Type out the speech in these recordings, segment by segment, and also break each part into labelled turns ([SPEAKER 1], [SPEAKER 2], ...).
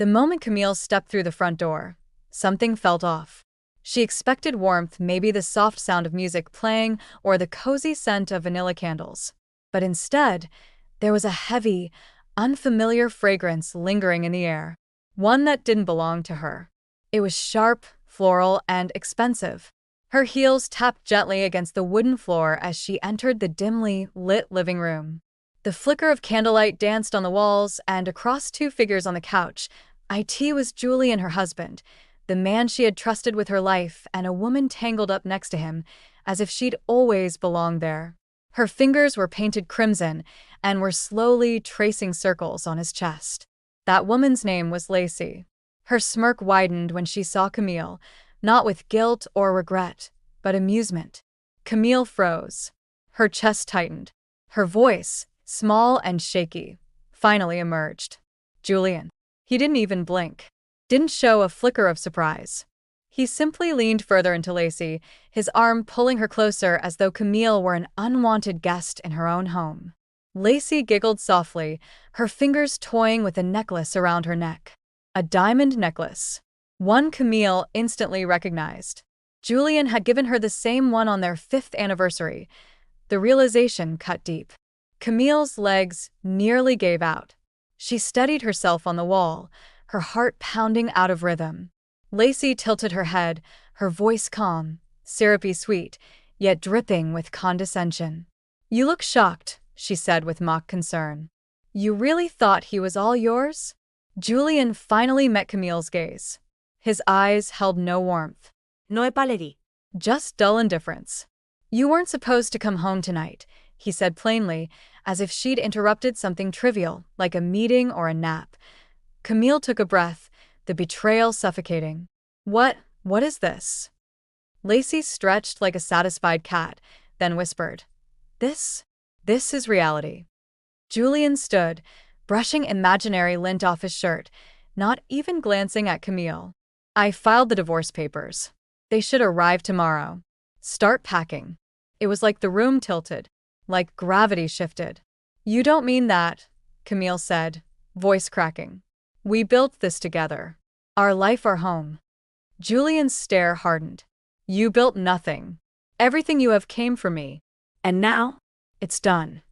[SPEAKER 1] The moment Camille stepped through the front door, something felt off. She expected warmth, maybe the soft sound of music playing or the cozy scent of vanilla candles. But instead, there was a heavy, unfamiliar fragrance lingering in the air, one that didn't belong to her. It was sharp, floral, and expensive. Her heels tapped gently against the wooden floor as she entered the dimly lit living room. The flicker of candlelight danced on the walls, and across two figures on the couch, it was Julie and her husband, the man she had trusted with her life, and a woman tangled up next to him, as if she'd always belonged there. Her fingers were painted crimson and were slowly tracing circles on his chest. That woman's name was Lacey. Her smirk widened when she saw Camille, not with guilt or regret, but amusement. Camille froze. Her chest tightened. Her voice, small and shaky, finally emerged. Julian. He didn't even blink. Didn't show a flicker of surprise. He simply leaned further into Lacey, his arm pulling her closer as though Camille were an unwanted guest in her own home. Lacey giggled softly, her fingers toying with a necklace around her neck. A diamond necklace. One Camille instantly recognized. Julian had given her the same one on their 5th anniversary. The realization cut deep. Camille's legs nearly gave out. She steadied herself on the wall, her heart pounding out of rhythm. Lacey tilted her head, her voice calm, syrupy sweet, yet dripping with condescension. "You look shocked," she said with mock concern. "You really thought he was all yours?" Julian finally met Camille's gaze. His eyes held no warmth.
[SPEAKER 2] No epaleri.
[SPEAKER 1] Just dull indifference. "You weren't supposed to come home tonight," he said plainly, as if she'd interrupted something trivial, like a meeting or a nap. Camille took a breath, the betrayal suffocating. What is this?" Lacey stretched like a satisfied cat, then whispered, This is reality." Julian stood, brushing imaginary lint off his shirt, not even glancing at Camille. "I filed the divorce papers. They should arrive tomorrow. Start packing." It was like the room tilted, like gravity shifted. "You don't mean that," Camille said, voice cracking. "We built this together. Our life, our home." Julian's stare hardened. "You built nothing. Everything you have came from me.
[SPEAKER 2] And now?
[SPEAKER 1] It's done."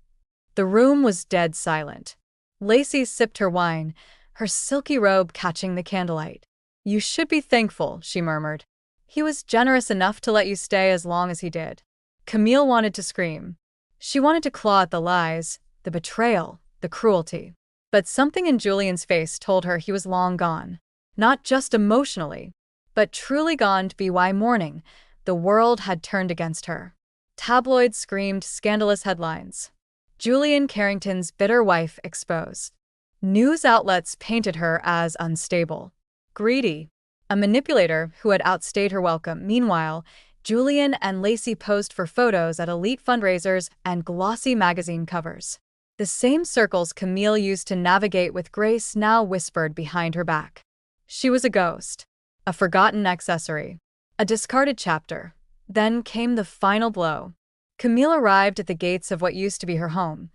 [SPEAKER 1] The room was dead silent. Lacey sipped her wine, her silky robe catching the candlelight. "You should be thankful," she murmured. "He was generous enough to let you stay as long as he did." Camille wanted to scream. She wanted to claw at the lies, the betrayal, the cruelty. But something in Julian's face told her he was long gone. Not just emotionally, but truly gone to be why morning. The world had turned against her. Tabloids screamed scandalous headlines. Julian Carrington's bitter wife exposed. News outlets painted her as unstable, greedy, a manipulator who had outstayed her welcome. Meanwhile, Julian and Lacey posed for photos at elite fundraisers and glossy magazine covers. The same circles Camille used to navigate with grace now whispered behind her back. She was a ghost, a forgotten accessory, a discarded chapter. Then came the final blow. Camille arrived at the gates of what used to be her home,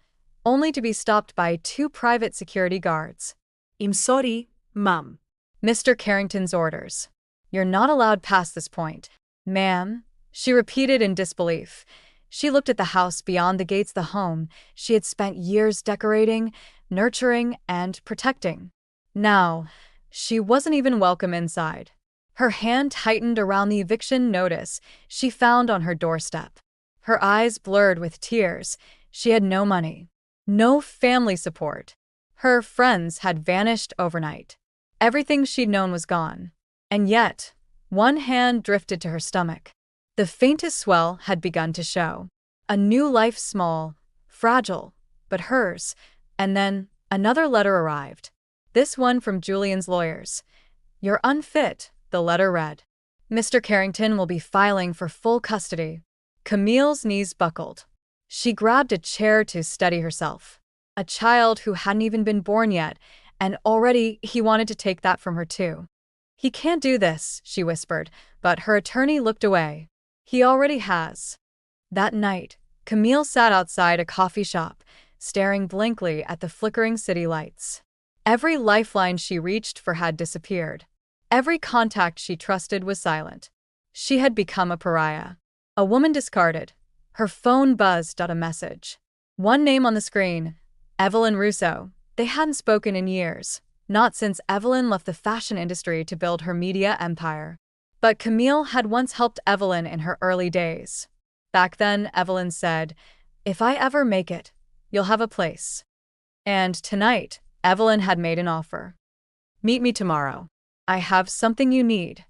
[SPEAKER 1] only to be stopped by 2 private security guards.
[SPEAKER 2] "I'm sorry, ma'am."
[SPEAKER 1] Mr. Carrington's orders. "You're not allowed past this point." "Ma'am," she repeated in disbelief. She looked at the house beyond the gates, the home she had spent years decorating, nurturing, and protecting. Now, she wasn't even welcome inside. Her hand tightened around the eviction notice she found on her doorstep. Her eyes blurred with tears. She had no money, no family support. Her friends had vanished overnight. Everything she'd known was gone. And yet, one hand drifted to her stomach. The faintest swell had begun to show. A new life, small, fragile, but hers. And then, another letter arrived. This one from Julian's lawyers. "You're unfit," the letter read. "Mr. Carrington will be filing for full custody." Camille's knees buckled. She grabbed a chair to steady herself. A child who hadn't even been born yet, and already he wanted to take that from her too. "He can't do this," she whispered, but her attorney looked away. "He already has." That night, Camille sat outside a coffee shop, staring blankly at the flickering city lights. Every lifeline she reached for had disappeared. Every contact she trusted was silent. She had become a pariah. A woman discarded. Her phone buzzed at a message. One name on the screen, Evelyn Russo. They hadn't spoken in years, not since Evelyn left the fashion industry to build her media empire. But Camille had once helped Evelyn in her early days. Back then, Evelyn said, "If I ever make it, you'll have a place." And tonight, Evelyn had made an offer. "Meet me tomorrow. I have something you need."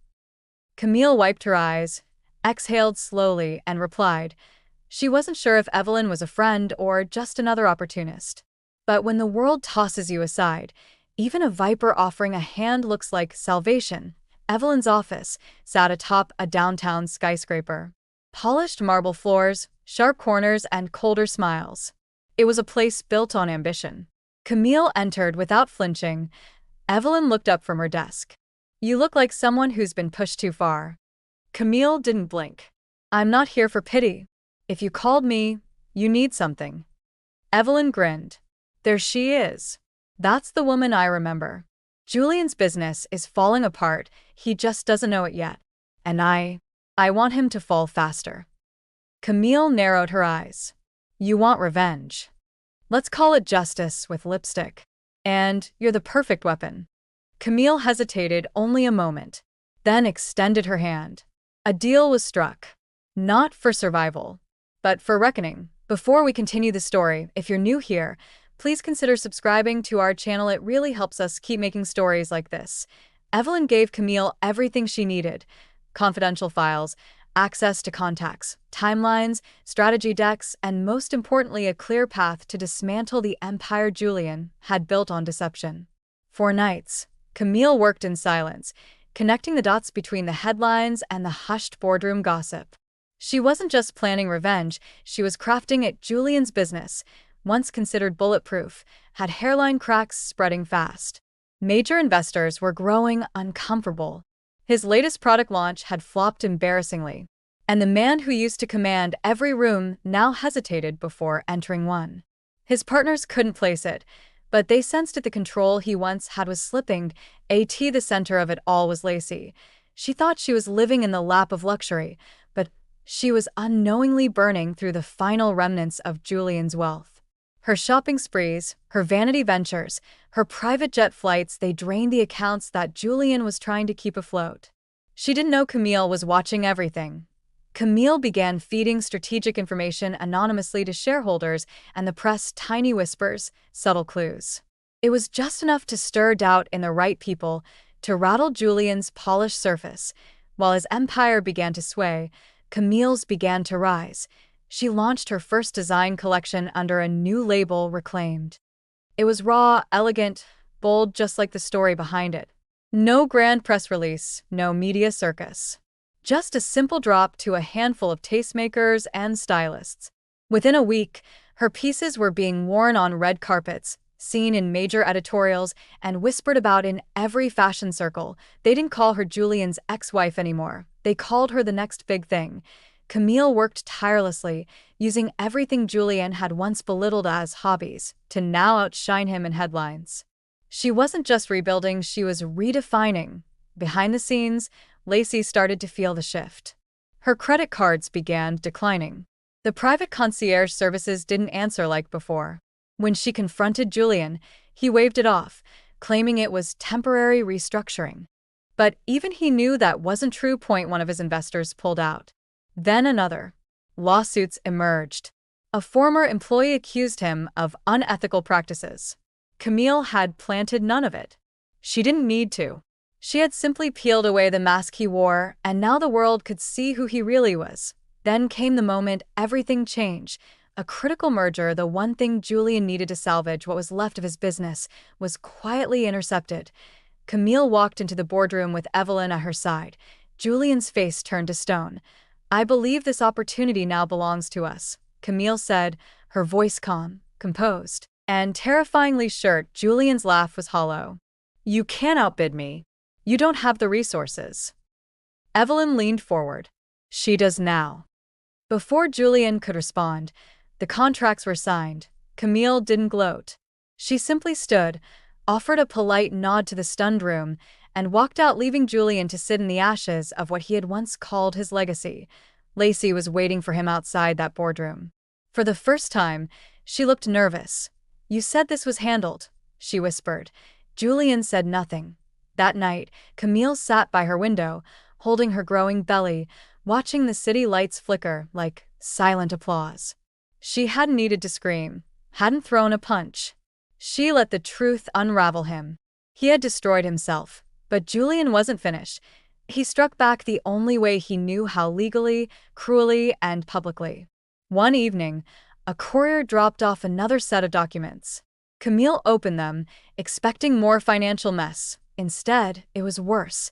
[SPEAKER 1] Camille wiped her eyes, exhaled slowly, and replied. She wasn't sure if Evelyn was a friend or just another opportunist. But when the world tosses you aside, even a viper offering a hand looks like salvation. Evelyn's office sat atop a downtown skyscraper. Polished marble floors, sharp corners, and colder smiles. It was a place built on ambition. Camille entered without flinching. Evelyn looked up from her desk. "You look like someone who's been pushed too far." Camille didn't blink. "I'm not here for pity. If you called me, you need something." Evelyn grinned. "There she is. That's the woman I remember. Julian's business is falling apart, he just doesn't know it yet. And I want him to fall faster." Camille narrowed her eyes. "You want revenge. Let's call it justice with lipstick. And you're the perfect weapon." Camille hesitated only a moment, then extended her hand. A deal was struck. Not for survival, but for reckoning. Before we continue the story, if you're new here, please consider subscribing to our channel. It really helps us keep making stories like this. Evelyn gave Camille everything she needed: confidential files, access to contacts, timelines, strategy decks, and most importantly, a clear path to dismantle the empire Julian had built on deception. For nights, Camille worked in silence, connecting the dots between the headlines and the hushed boardroom gossip. She wasn't just planning revenge, she was crafting it. Julian's business, once considered bulletproof, had hairline cracks spreading fast. Major investors were growing uncomfortable. His latest product launch had flopped embarrassingly, and the man who used to command every room now hesitated before entering one. His partners couldn't place it, but they sensed that the control he once had was slipping. The center of it all was Lacey. She thought she was living in the lap of luxury, but she was unknowingly burning through the final remnants of Julian's wealth. Her shopping sprees, her vanity ventures, her private jet flights, they drained the accounts that Julian was trying to keep afloat. She didn't know Camille was watching everything. Camille began feeding strategic information anonymously to shareholders and the press, tiny whispers, subtle clues. It was just enough to stir doubt in the right people, to rattle Julian's polished surface. While his empire began to sway, Camille's began to rise. She launched her first design collection under a new label, Reclaimed. It was raw, elegant, bold, just like the story behind it. No grand press release, no media circus. Just a simple drop to a handful of tastemakers and stylists. Within a week, her pieces were being worn on red carpets, seen in major editorials, and whispered about in every fashion circle. They didn't call her Julian's ex-wife anymore. They called her the next big thing. Camille worked tirelessly, using everything Julian had once belittled as hobbies to now outshine him in headlines. She wasn't just rebuilding, she was redefining. Behind the scenes, Lacey started to feel the shift. Her credit cards began declining. The private concierge services didn't answer like before. When she confronted Julian, he waved it off, claiming it was temporary restructuring. But even he knew that wasn't true. One of his investors pulled out. Then another. Lawsuits emerged. A former employee accused him of unethical practices. Camille had planted none of it. She didn't need to. She had simply peeled away the mask he wore, and now the world could see who he really was. Then came the moment everything changed. A critical merger, the one thing Julian needed to salvage what was left of his business, was quietly intercepted. Camille walked into the boardroom with Evelyn at her side. Julian's face turned to stone. "I believe this opportunity now belongs to us," Camille said, her voice calm, composed, and terrifyingly sure. Julian's laugh was hollow. "You can't outbid me. You don't have the resources." Evelyn leaned forward. "She does now." Before Julian could respond, the contracts were signed. Camille didn't gloat. She simply stood, offered a polite nod to the stunned room, and walked out, leaving Julian to sit in the ashes of what he had once called his legacy. Lacey was waiting for him outside that boardroom. For the first time, she looked nervous. "You said this was handled," she whispered. Julian said nothing. That night, Camille sat by her window, holding her growing belly, watching the city lights flicker like silent applause. She hadn't needed to scream, hadn't thrown a punch. She let the truth unravel him. He had destroyed himself, but Julian wasn't finished. He struck back the only way he knew how, legally, cruelly, and publicly. One evening, a courier dropped off another set of documents. Camille opened them, expecting more financial mess. Instead, it was worse.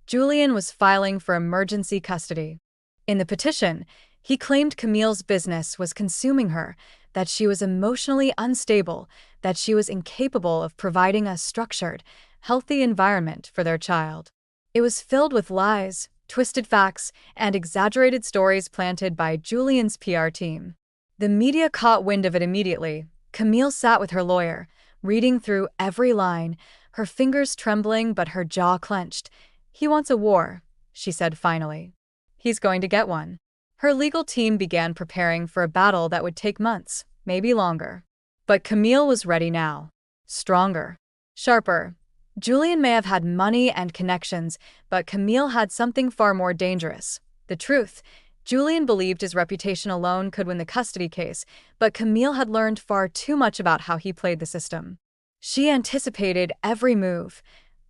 [SPEAKER 1] Julian was filing for emergency custody. In the petition, he claimed Camille's business was consuming her, that she was emotionally unstable, that she was incapable of providing a structured, healthy environment for their child. It was filled with lies, twisted facts, and exaggerated stories planted by Julian's PR team. The media caught wind of it immediately. Camille sat with her lawyer, reading through every line, her fingers trembling but her jaw clenched. "He wants a war," she said finally. "He's going to get one." Her legal team began preparing for a battle that would take months, maybe longer. But Camille was ready now. Stronger. Sharper. Julian may have had money and connections, but Camille had something far more dangerous. The truth. Julian believed his reputation alone could win the custody case, but Camille had learned far too much about how he played the system. She anticipated every move.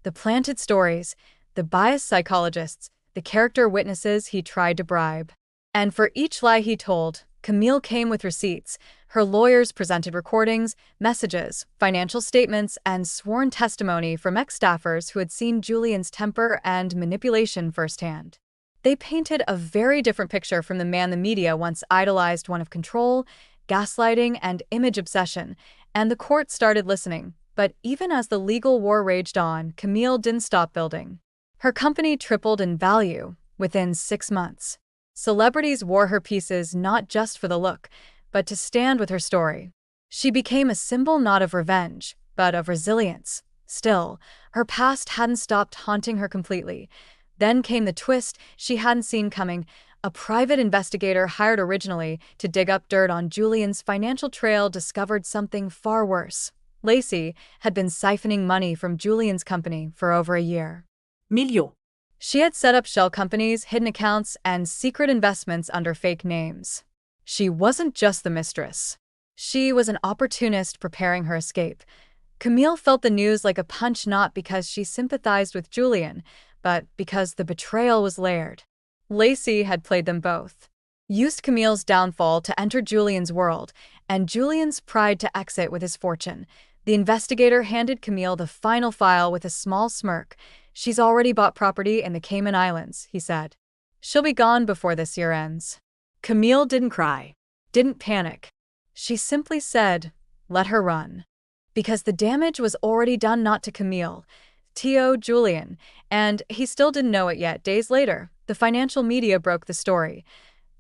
[SPEAKER 1] The planted stories, the biased psychologists, the character witnesses he tried to bribe. And for each lie he told, Camille came with receipts. Her lawyers presented recordings, messages, financial statements, and sworn testimony from ex-staffers who had seen Julian's temper and manipulation firsthand. They painted a very different picture from the man the media once idolized, one of control, gaslighting, and image obsession, and the court started listening. But even as the legal war raged on, Camille didn't stop building. Her company tripled in value within 6 months. Celebrities wore her pieces not just for the look, but to stand with her story. She became a symbol not of revenge, but of resilience. Still, her past hadn't stopped haunting her completely. Then came the twist she hadn't seen coming. A private investigator hired originally to dig up dirt on Julian's financial trail discovered something far worse. Lacey had been siphoning money from Julian's company for over a year.
[SPEAKER 2] Milio.
[SPEAKER 1] She had set up shell companies, hidden accounts, and secret investments under fake names. She wasn't just the mistress. She was an opportunist preparing her escape. Camille felt the news like a punch, not because she sympathized with Julian, but because the betrayal was layered. Lacey had played them both. Used Camille's downfall to enter Julian's world, and Julian's pride to exit with his fortune. The investigator handed Camille the final file with a small smirk. "She's already bought property in the Cayman Islands," he said. "She'll be gone before this year ends." Camille didn't cry, didn't panic. She simply said, "Let her run." Because the damage was already done, not to Camille, to Julian, and he still didn't know it yet. Days later, the financial media broke the story.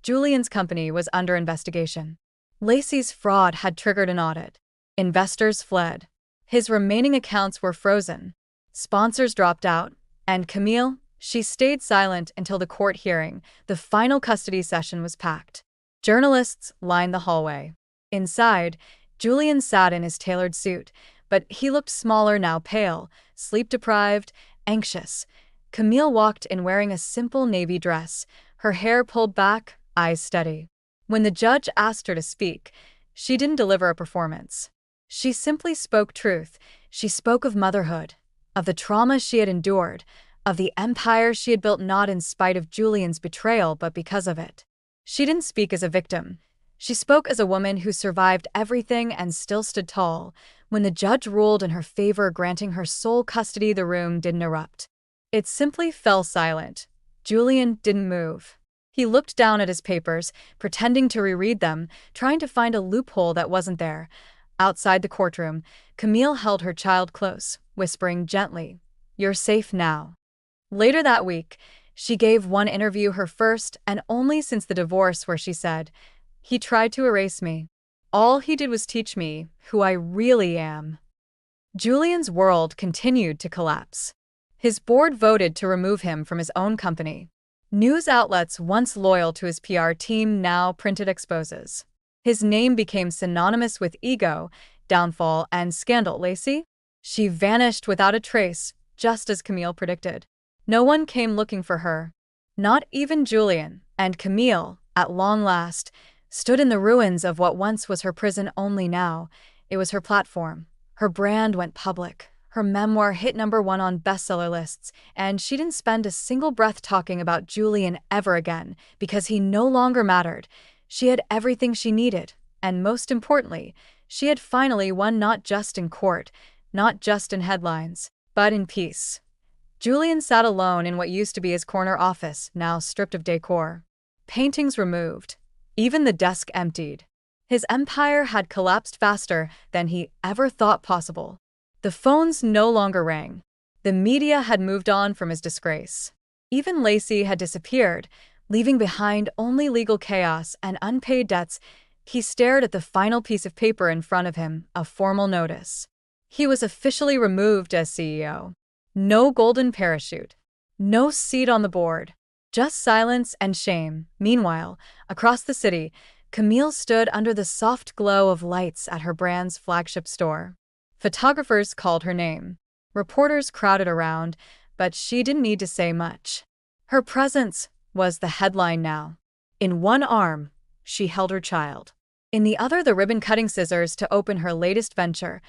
[SPEAKER 1] Julian's company was under investigation. Lacey's fraud had triggered an audit. Investors fled. His remaining accounts were frozen. Sponsors dropped out. And Camille, she stayed silent until the court hearing. The final custody session was packed. Journalists lined the hallway. Inside, Julian sat in his tailored suit, but he looked smaller now, pale, sleep-deprived, anxious. Camille walked in wearing a simple navy dress, her hair pulled back, eyes steady. When the judge asked her to speak, she didn't deliver a performance. She simply spoke truth. She spoke of motherhood, of the trauma she had endured, of the empire she had built, not in spite of Julian's betrayal but because of it. She didn't speak as a victim. She spoke as a woman who survived everything and still stood tall. When the judge ruled in her favor, granting her sole custody, the room didn't erupt. It simply fell silent. Julian didn't move. He looked down at his papers, pretending to reread them, trying to find a loophole that wasn't there. Outside the courtroom, Camille held her child close, whispering gently, "You're safe now." Later that week, she gave one interview, her first and only since the divorce, where she said, "He tried to erase me. All he did was teach me who I really am." Julian's world continued to collapse. His board voted to remove him from his own company. News outlets once loyal to his PR team now printed exposes. His name became synonymous with ego, downfall, and scandal. Lacey? She vanished without a trace, just as Camille predicted. No one came looking for her. Not even Julian, and Camille, at long last, stood in the ruins of what once was her prison. Only now, it was her platform. Her brand went public. Her memoir hit #1 on bestseller lists, and she didn't spend a single breath talking about Julian ever again because he no longer mattered. She had everything she needed, and most importantly, she had finally won, not just in court, not just in headlines, but in peace. Julian sat alone in what used to be his corner office, now stripped of decor. Paintings removed. Even the desk emptied. His empire had collapsed faster than he ever thought possible. The phones no longer rang. The media had moved on from his disgrace. Even Lacey had disappeared, leaving behind only legal chaos and unpaid debts. He stared at the final piece of paper in front of him, a formal notice. He was officially removed as CEO. No golden parachute. No seat on the board. Just silence and shame. Meanwhile, across the city, Camille stood under the soft glow of lights at her brand's flagship store. Photographers called her name. Reporters crowded around, but she didn't need to say much. Her presence was the headline now. In one arm, she held her child. In the other, the ribbon-cutting scissors to open her latest venture.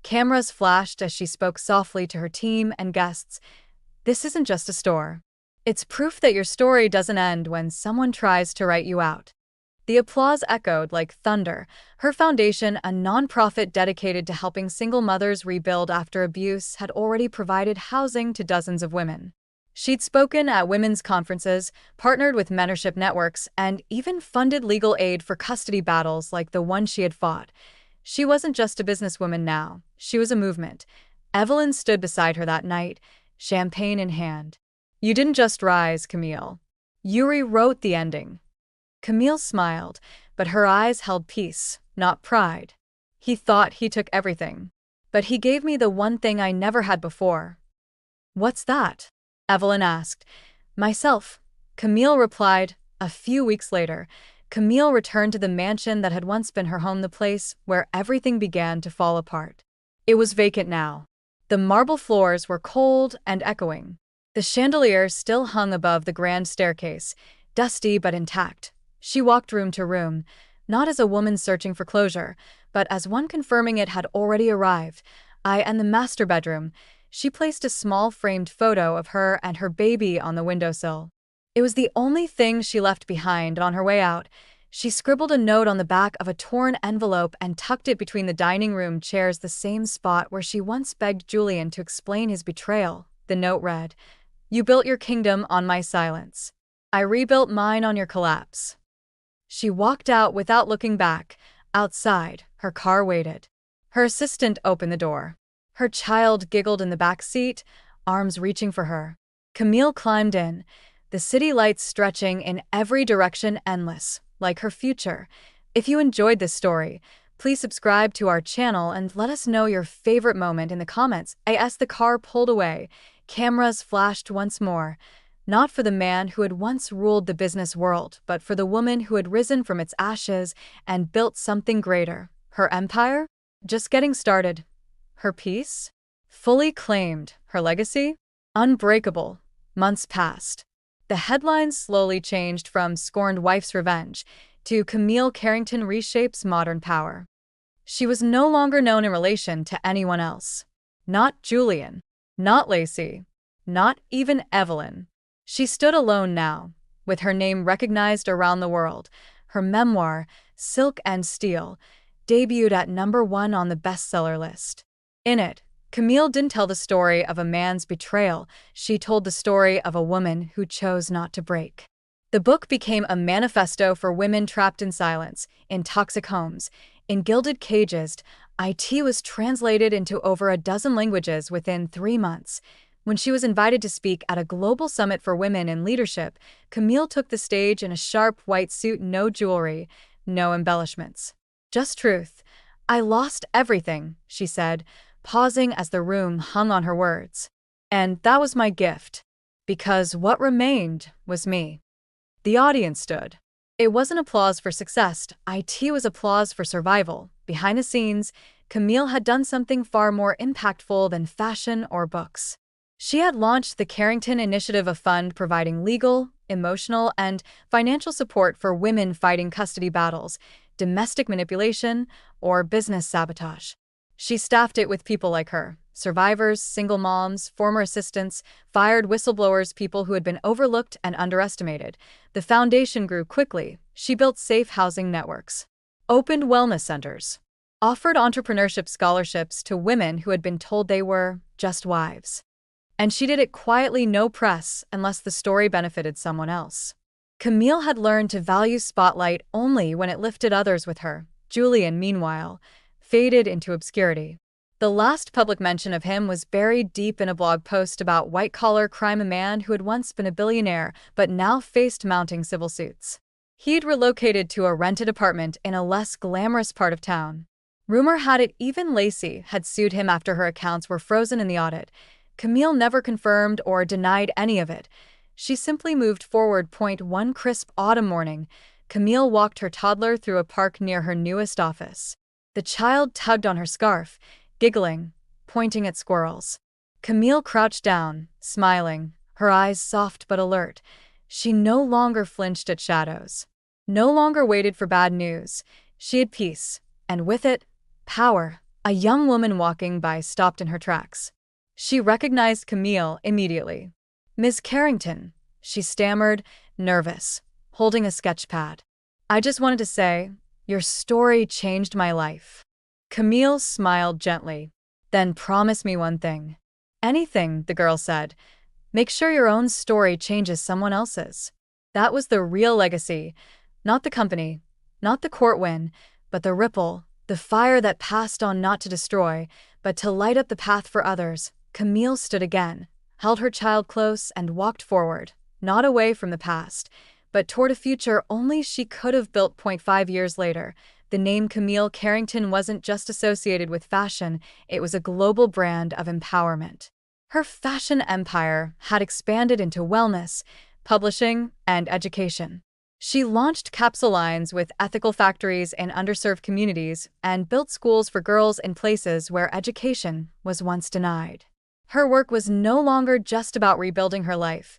[SPEAKER 1] Cameras flashed as she spoke softly to her team and guests. This isn't just a store. It's proof that your story doesn't end when someone tries to write you out. The applause echoed like thunder. Her foundation, a nonprofit dedicated to helping single mothers rebuild after abuse, had already provided housing to dozens of women. She'd spoken at women's conferences, partnered with mentorship networks, and even funded legal aid for custody battles like the one she had fought. She wasn't just a businesswoman now. She was a movement. Evelyn stood beside her that night, champagne in hand. You didn't just rise, Camille. You rewrote the ending. Camille smiled, but her eyes held peace, not pride. He thought he took everything. But he gave me the one thing I never had before. What's that? Evelyn asked. Myself, Camille replied. A few weeks later, Camille returned to the mansion that had once been her home, the place where everything began to fall apart. It was vacant now. The marble floors were cold and echoing. The chandelier still hung above the grand staircase, dusty but intact. She walked room to room, not as a woman searching for closure, but as one confirming it had already arrived. And the master bedroom. She placed a small framed photo of her and her baby on the windowsill. It was the only thing she left behind on her way out. She scribbled a note on the back of a torn envelope and tucked it between the dining room chairs, the same spot where she once begged Julian to explain his betrayal. The note read, "You built your kingdom on my silence. I rebuilt mine on your collapse." She walked out without looking back. Outside, her car waited. Her assistant opened the door. Her child giggled in the back seat, arms reaching for her. Camille climbed in, the city lights stretching in every direction, endless, like her future. If you enjoyed this story, please subscribe to our channel and let us know your favorite moment in the comments. As the car pulled away, cameras flashed once more. Not for the man who had once ruled the business world, but for the woman who had risen from its ashes and built something greater. Her empire? Just getting started. Her peace? Fully claimed. Her legacy? Unbreakable. Months passed. The headlines slowly changed from "Scorned Wife's Revenge" to "Camille Carrington Reshapes Modern Power." She was no longer known in relation to anyone else. Not Julian. Not Lacey. Not even Evelyn. She stood alone now, with her name recognized around the world. Her memoir, Silk and Steel, debuted at #1 on the bestseller list. In it, Camille didn't tell the story of a man's betrayal. She told the story of a woman who chose not to break. The book became a manifesto for women trapped in silence, in toxic homes, in gilded cages. It was translated into over a dozen languages within 3 months. When she was invited to speak at a global summit for women in leadership, Camille took the stage in a sharp white suit, no jewelry, no embellishments. Just truth. I lost everything, she said, pausing as the room hung on her words. And that was my gift. Because what remained was me. The audience stood. It wasn't applause for success, it was applause for survival. Behind the scenes, Camille had done something far more impactful than fashion or books. She had launched the Carrington Initiative, a fund providing legal, emotional, and financial support for women fighting custody battles, domestic manipulation, or business sabotage. She staffed it with people like her: survivors, single moms, former assistants, fired whistleblowers, people who had been overlooked and underestimated. The foundation grew quickly. She built safe housing networks, opened wellness centers, offered entrepreneurship scholarships to women who had been told they were just wives. And she did it quietly, no press, unless the story benefited someone else. Camille had learned to value spotlight only when it lifted others with her. Julian, meanwhile, faded into obscurity. The last public mention of him was buried deep in a blog post about white-collar crime, a man who had once been a billionaire but now faced mounting civil suits. He'd relocated to a rented apartment in a less glamorous part of town. Rumor had it even Lacey had sued him after her accounts were frozen in the audit. Camille never confirmed or denied any of it. She simply moved forward. One crisp autumn morning, Camille walked her toddler through a park near her newest office. The child tugged on her scarf, giggling, pointing at squirrels. Camille crouched down, smiling, her eyes soft but alert. She no longer flinched at shadows, no longer waited for bad news. She had peace, and with it, power. A young woman walking by stopped in her tracks. She recognized Camille immediately. "Miss Carrington," she stammered, nervous, holding a sketch pad. "I just wanted to say, your story changed my life." Camille smiled gently. "Then promise me one thing." "Anything," the girl said. "Make sure your own story changes someone else's." That was the real legacy. Not the company, not the court win, but the ripple, the fire that passed on, not to destroy, but to light up the path for others. Camille stood again, held her child close, and walked forward, not away from the past, but toward a future only she could have built. 5 years later, the name Camille Carrington wasn't just associated with fashion, it was a global brand of empowerment. Her fashion empire had expanded into wellness, publishing, and education. She launched capsule lines with ethical factories in underserved communities and built schools for girls in places where education was once denied. Her work was no longer just about rebuilding her life.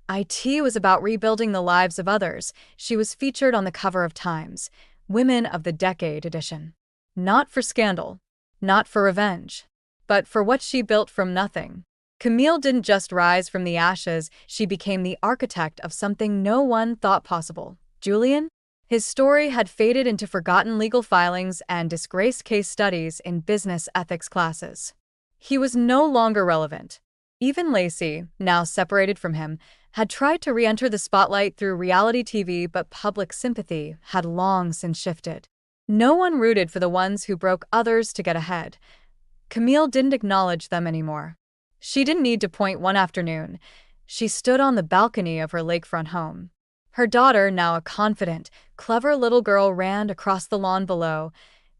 [SPEAKER 1] It was about rebuilding the lives of others. She was featured on the cover of Time's Women of the Decade edition. Not for scandal, not for revenge, but for what she built from nothing. Camille didn't just rise from the ashes, she became the architect of something no one thought possible. Julian? His story had faded into forgotten legal filings and disgraced case studies in business ethics classes. He was no longer relevant. Even Lacey, now separated from him, had tried to re-enter the spotlight through reality TV, but public sympathy had long since shifted. No one rooted for the ones who broke others to get ahead. Camille didn't acknowledge them anymore. She didn't need to point. One afternoon, she stood on the balcony of her lakefront home. Her daughter, now a confident, clever little girl, ran across the lawn below,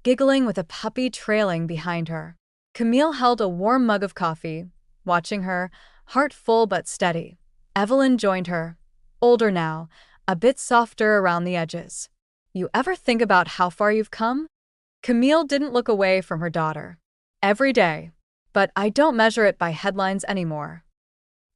[SPEAKER 1] giggling with a puppy trailing behind her. Camille held a warm mug of coffee, watching her, heart full but steady. Evelyn joined her, older now, a bit softer around the edges. "You ever think about how far you've come?" Camille didn't look away from her daughter. "Every day. But I don't measure it by headlines anymore."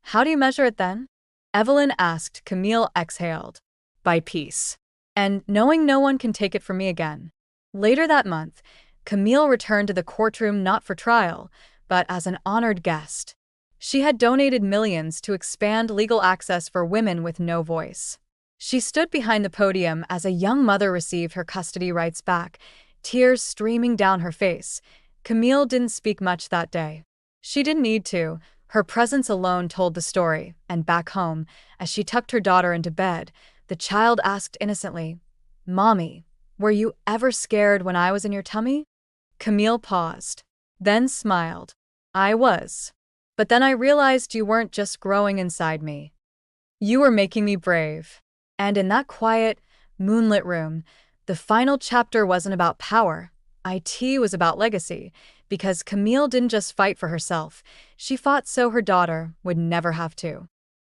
[SPEAKER 1] "How do you measure it then?" Evelyn asked. Camille exhaled. "By peace. And knowing no one can take it from me again." Later that month, Camille returned to the courtroom not for trial, but as an honored guest. She had donated millions to expand legal access for women with no voice. She stood behind the podium as a young mother received her custody rights back, tears streaming down her face. Camille didn't speak much that day. She didn't need to. Her presence alone told the story, and back home, as she tucked her daughter into bed, the child asked innocently, "Mommy, were you ever scared when I was in your tummy?" Camille paused, then smiled. "I was. But then I realized you weren't just growing inside me. You were making me brave." And in that quiet, moonlit room, the final chapter wasn't about power. IT was about legacy, because Camille didn't just fight for herself, she fought so her daughter would never have to.